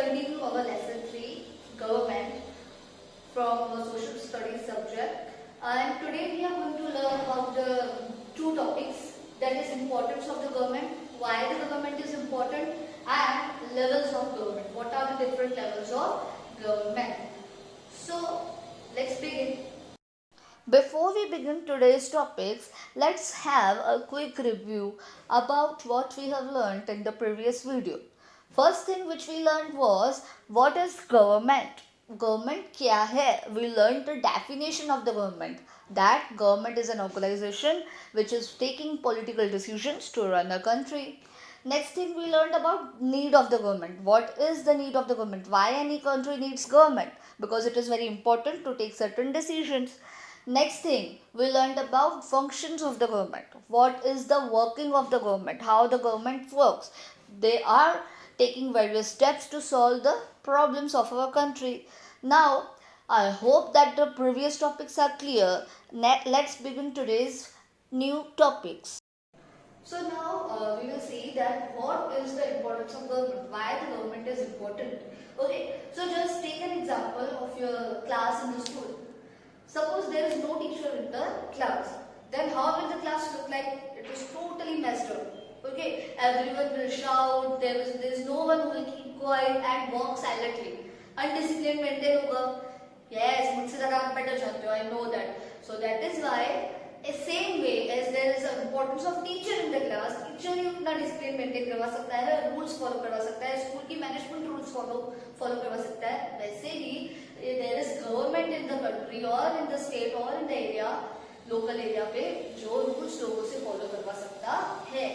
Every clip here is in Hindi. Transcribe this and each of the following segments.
continue our lesson 3, government, from our social studies subject. And today we are going to learn about the two topics, that is importance of the government, why the government is important, and levels of government. What are the different levels of government? So let's begin. Before we begin today's topics, let's have a quick review about what we have learned in the previous video. First thing which we learned was, what is government? Government kya hai? We learned the definition of the government, that government is an organization which is taking political decisions to run a country. Next thing we learned about need of the government. What is the need of the government? Why any country needs government? Because it is very important to take certain decisions. Next thing, we learned about functions of the government. What is the working of the government? How the government works? They are taking various steps to solve the problems of our country. Now, I hope that the previous topics are clear. Let's begin today's new topics. So now we will see that what is the importance of government, why the government is important. Okay, so just take an example of your class in the school. Suppose there is no teacher in the class, then how will the class look like? It is totally messed up. Okay, everyone will shout, there is no one who will keep quiet and walk silently. Undisciplined maintain hoga. Yes, मुझसे ज़्यादा आप better जानते हो, I know that. So that is why, same way as there is an importance of teacher in the class, teacher ही अपना discipline maintain करवा सकता है, rules follow करवा सकता है, school की management rules follow करवा सकता है. वैसे ही there is government in the country or in the state or in the area, local area पे जो rules लोगों से follow करवा सकता है.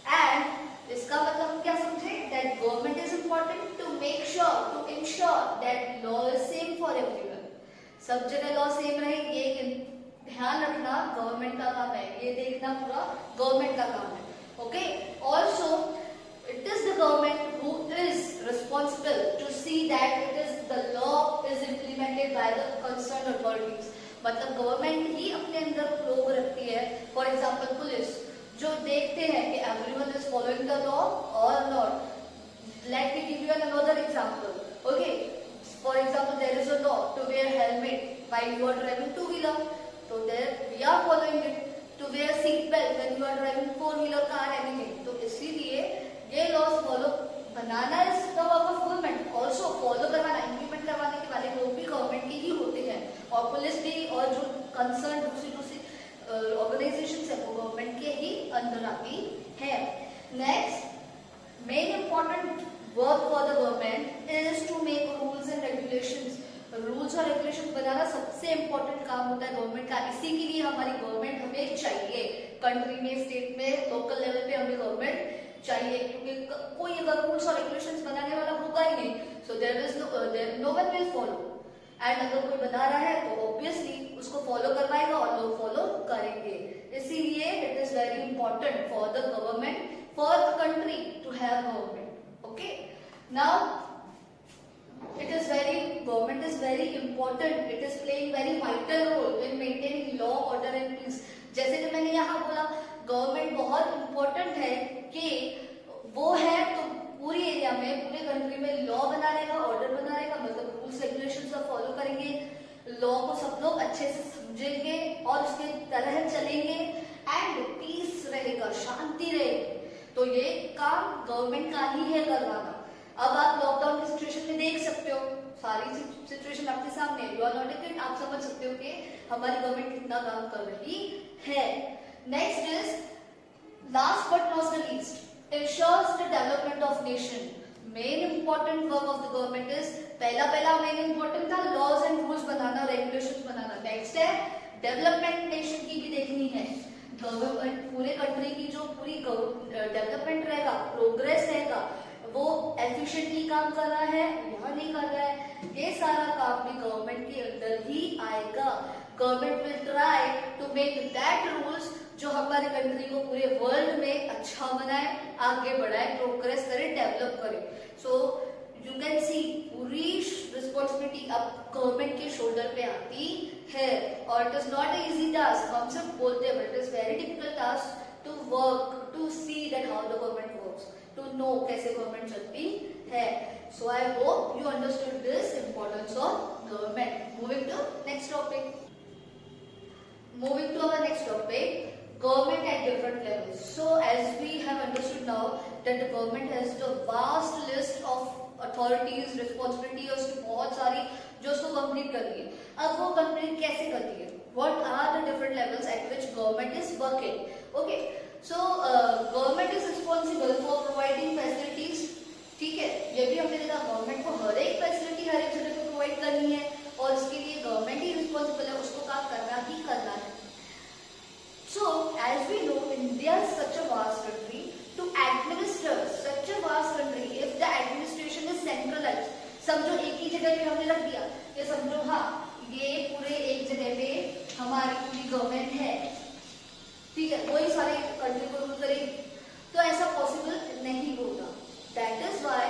And इसका मतलब हम क्या समझे? That government is important to make sure, to ensure that law is same for everyone. सब जगह law same रहे, ये ध्यान रखना गवर्नमेंट का काम है, ये देखना पूरा गवर्नमेंट का काम है. Okay. Also, it is the government who is responsible to see that the law is implemented by the concerned authorities. मतलब गवर्नमेंट ही अपने अंदर लोग रखती है. फॉर एग्जाम्पल पुलिस जो देखते हैं कि everyone is following the law or not. Let me give you another example. Okay, for example, there is a law to wear helmet while you are driving two-wheeler. So there we are following it. To wear seat belt when you are driving four-wheeler car, anything. तो इसीलिए ये laws follow banana is the work of government. Also follow करवाना, implement करवाने के वाले लोग भी government के ही होते हैं. और पुलिस भी और जो concerned दूसरी organizations है वो government के ही अंदर आती है. Next, main important work for the government is to make rules and regulations. Rules और रेगुलेशन बनाना सबसे इम्पोर्टेंट काम होता है गवर्नमेंट का. इसी के लिए हमारी गवर्नमेंट हमें चाहिए. कंट्री में, स्टेट में, लोकल लेवल पे हमें गवर्नमेंट चाहिए, क्योंकि कोई अगर रूल्स और रेगुलेशंस बनाने वाला होगा ही नहीं, so there is no one will follow. And अगर कोई बना रहा है तो ऑब्वियसली उसको फॉलो करवाएगा और लोग फॉलो करेंगे. इसीलिए it is very important for the government, for the country to have government. Okay, now government is very important. It is playing very vital role in maintaining law, order and peace. जैसे कि मैंने यहाँ बोला, गवर्नमेंट बहुत इम्पोर्टेंट है कि वो है तो पूरी एरिया में, पूरे कंट्री में लॉ बना रहेगा, ऑर्डर बना रहेगा, मतलब रूल्स रेगुलेशंस का फॉलो करेंगे, लॉ को सब लोग अच्छे से समझेंगे और उसके तरह चलेंगे, एंड पीस रहेगा, शांति रहेगी. तो ये काम गवर्नमेंट का ही है करवाना. अब आप लॉकडाउन की सिचुएशन में देख सकते हो, सारी सिचुएशन आपके सामने है. You are not a kid, आप समझ सकते हो कि हमारी गवर्नमेंट कितना काम कर रही है. Next is last but not the least, ensures the development of nation. Main important work of the government is, पहला मेन इंपॉर्टेंट था लॉज एंड रूल्स बनाना, रेगुलेशंस बनाना. नेक्स्ट है डेवलपमेंट नेशन की भी देखनी है. गवर्नमेंट पूरे कंट्री की जो पूरी डेवलपमेंट रहेगा, प्रोग्रेस रहेगा, वो एफिशिएंटली काम कर रहा है या नहीं कर रहा है, ये सारा काम भी गवर्नमेंट के अंदर ही आएगा. Government will try to make that rules जो हमारे कंट्री को पूरे वर्ल्ड में अच्छा बनाए, आगे बढ़ाए, प्रोग्रेस करे, डेवलप करे. सो यू कैन सी पूरी रिस्पॉन्सिबिलिटी अब गवर्नमेंट के शोल्डर पे आती है. और it is not a easy task, हम सब बोलते हैं, but it is very difficult task to work, to see that how the government works, to know कैसे गवर्नमेंट चलती है. So I hope you understood this importance of government. Moving to next topic. Moving to our next topic, government at different levels. So as we have understood now that the government has the vast list of authorities, responsibilities की बहुत सारी जो उसको कंप्लीट करती है. अब वो कंप्लीट कैसे करती है? What are the different levels at which government is working? Okay, so government is responsible for providing facilities. ठीक है, ये भी हमने देखा गवर्नमेंट को हर एक फैसिलिटी हर एक जगह पे प्रोवाइड करनी है और उसके लिए गवर्नमेंट ही रिस्पॉन्सिबल है, उसको काम करना ही करना है. So as we know, India is such a vast country. To administer such a vast country, if the administration is centralized, समझो एक ही जगह पे हमने रख दिया, ये समझो हाँ ये पूरे एक जगह पे हमारी पूरी गवर्नमेंट है, ठीक है, वही सारे कंट्री को रूल करेगी, तो ऐसा पॉसिबल नहीं होगा. That is why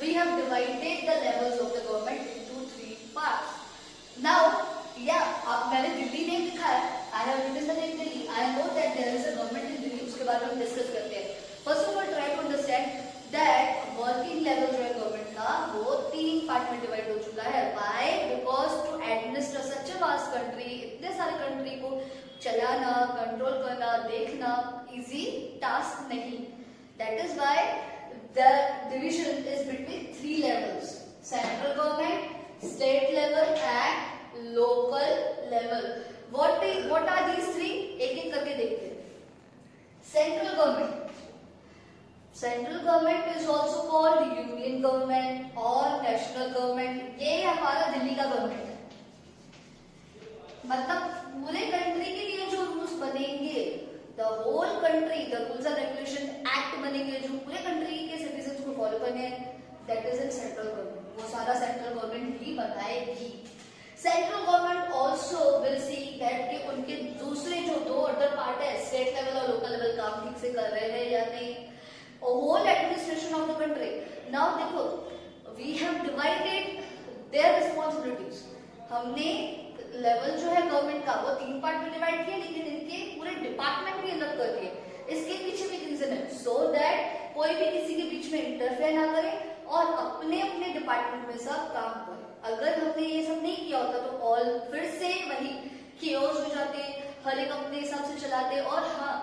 we have divided the levels of the government into 3 parts. Now, मैंने दिल्ली नहीं दिखाया. I have written the name Delhi. I know that there is a government in Delhi. उसके बारे में हम डिस्कस करते हैं. First of all, try to understand that working level जो है गवर्नमेंट का वो 3 पार्ट में डिवाइड हो चुका है. Why? Because to administer such a vast country, इतने सारे कंट्री को चलाना, कंट्रोल करना, देखना इजी टास्क नहीं. That is why the division is between 3 levels: central government, state level and local level. What are these 3? एक एक करके देखते हैं. Central government. Central government is also called union government or national government. ये हमारा दिल्ली का गवर्नमेंट है. मतलब पूरे कंट्री के लिए जो रूल्स बनेंगे, the whole country, the rules and regulation act बनेंगे जो पूरे कंट्री के सिटीजन्स को फॉलो करने हैं, that is in central government. वो सारा सेंट्रल गवर्नमेंट ही बनाएगी. Central government also will see that कि उनके दूसरे जो 2 अदर पार्ट है, स्टेट लेवल और लोकल लेवल, काम ठीक से कर रहे हैं या नहीं. Whole administration of the country. Now देखो, we have divided their responsibilities. हमने लेवल जो है गवर्नमेंट का वो 3 पार्ट में डिवाइड किया, लेकिन इनके पूरे डिपार्टमेंट भी अलग कर दिए. इसके पीछे भी रीजन है, सो दैट कोई भी किसी के बीच में इंटरफेयर ना करे और अपने अपने डिपार्टमेंट में सब काम करे. अगर हमने ये सब नहीं किया होता तो ऑल फिर से वही केओस हो जाते, हर एक अपने हिसाब से चलाते. और हाँ,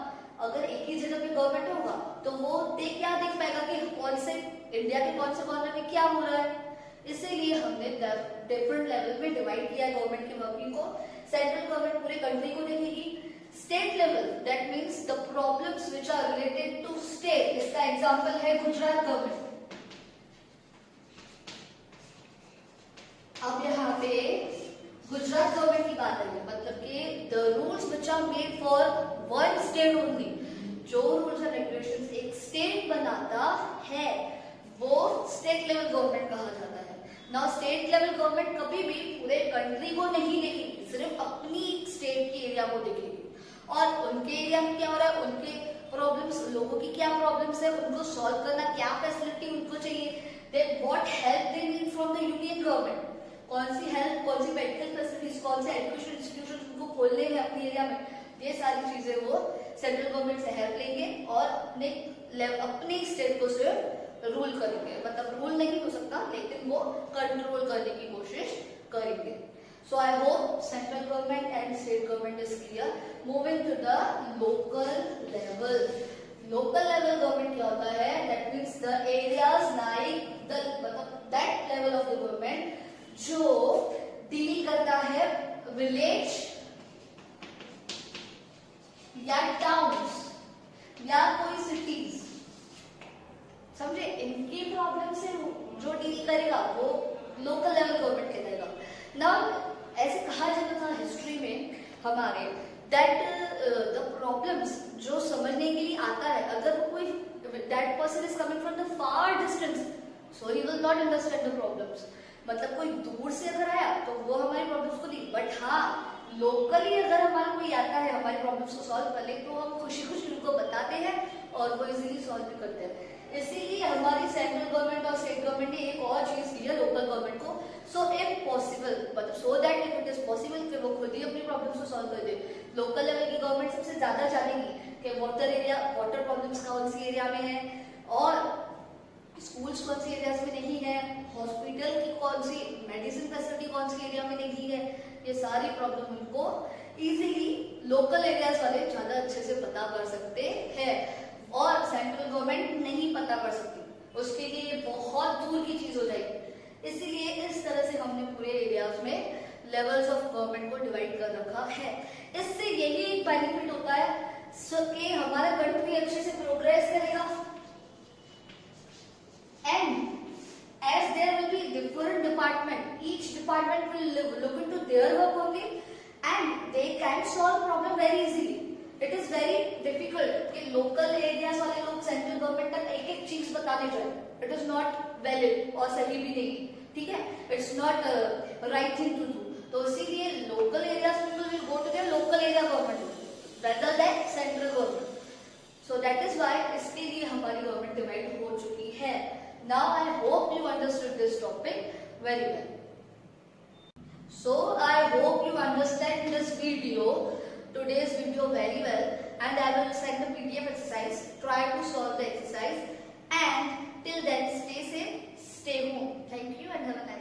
अगर एक ही जगह पे गवर्नमेंट होगा तो वो क्या देख पाएगा कि कौन से इंडिया के कौन से कॉर्नर में क्या हो रहा है. इसीलिए हमने डिफरेंट लेवल में डिवाइड किया गवर्नमेंट की वर्किंग को. सेंट्रल गवर्नमेंट पूरे कंट्री को देखेगी. State level, that means the problems which are related to state. इसका एग्जाम्पल है गुजरात गवर्नमेंट. अब यहाँ पे गुजरात गवर्नमेंट की बात है, मतलब कि the rules which are made for one state only. जो रूल्स एंड रेगुलेशंस एक स्टेट बनाता है वो स्टेट लेवल गवर्नमेंट कहा जाता है. नाउ स्टेट लेवल गवर्नमेंट कभी भी पूरे कंट्री को नहीं देखेगी, सिर्फ अपनी स्टेट के एरिया को देखेगी और उनके एरिया में क्या हो रहा है, उनके प्रॉब्लम्स, लोगों की क्या प्रॉब्लम्स है, उनको सॉल्व करना, क्या फैसिलिटी उनको चाहिए, they what help they need from the union government. कौन सी हेल्थ, कौन सी मेडिकल फैसिलिटीज, कौन से एजुकेशन इंस्टीट्यूशन उनको खोलने हैं अपने एरिया में, ये सारी चीजें वो सेंट्रल गवर्नमेंट से हेल्प लेंगे और अपने स्टेट को सिर्फ रूल करेंगे. मतलब रूल नहीं हो सकता लेकिन वो कंट्रोल करने की कोशिश करेंगे. So I hope central government and state government is clear. Moving to the local level. Local level government क्या होता है? That means the areas like the, मतलब that level of the government जो डील करता है विलेज या टाउन्स या कोई सिटीज. समझे, इनकी प्रॉब्लम से जो डील करेगा वो लोकल लेवल गवर्नमेंट कहलाएगा. नाउ ऐसे कहा जाता था हिस्ट्री में हमारे दैट द प्रॉब्लम्स जो समझने के लिए आता है, अगर कोई that person is coming from the far distance, so he will not understand the problems. मतलब कोई दूर से अगर आया तो वो हमारी प्रॉब्लम्स को नहीं, बट हाँ लोकली अगर हमारा कोई आता है हमारी प्रॉब्लम्स को सॉल्व कर ले तो हम खुशी खुशी उनको बताते हैं और वो इजीली सॉल्व भी करते हैं. इसीलिए हमारी सेंट्रल गवर्नमेंट और स्टेट गवर्नमेंट ने एक और चीज की है लोकल गवर्नमेंट को. सो इफ पॉसिबल, मतलब so that if it is possible कि वो खुद ही अपनी प्रॉब्लम्स को सॉल्व कर दे. लोकल लेवल की गवर्नमेंट सबसे ज्यादा जानेगी कि वाटर प्रॉब्लम्स कौन सी एरिया में है और स्कूल्स कौन सी एरियाज में नहीं है, कौन सी मेडिसिन फैसिलिटी कौन सी एरिया में नहीं दी है, ये सारी प्रॉब्लम उनको इजीली लोकल एरियाज वाले ज्यादा अच्छे से पता कर सकते हैं और सेंट्रल गवर्नमेंट नहीं पता कर सकती, उसके लिए बहुत दूर की चीज हो जाएगी। इसीलिए इस तरह से हमने पूरे एरियाज में लेवल्स ऑफ गवर्नमेंट को डिवाइड कर रखा है। इससे यही एक बेनिफिट होता है कि हमारा कंट्री अच्छे से प्रोग्रेस करेगा and as there will be different department, each department will look into their work only and they can solve problem very easily. It is very difficult कि local areas वाले लोग central government तक एक एक चीज बताने जाए, it is not valid और सही भी नहीं, ठीक है, it's not right thing to do। तो इसीलिए local areas people will go to their local area government rather than central government। So that is why इसके लिए हमारी government divide हो चुकी है। Now I hope you understood this topic very well. So I hope you understand this video, today's video very well, and I will send the PDF exercise. Try to solve the exercise and till then stay safe, stay home. Thank you and have a nice day.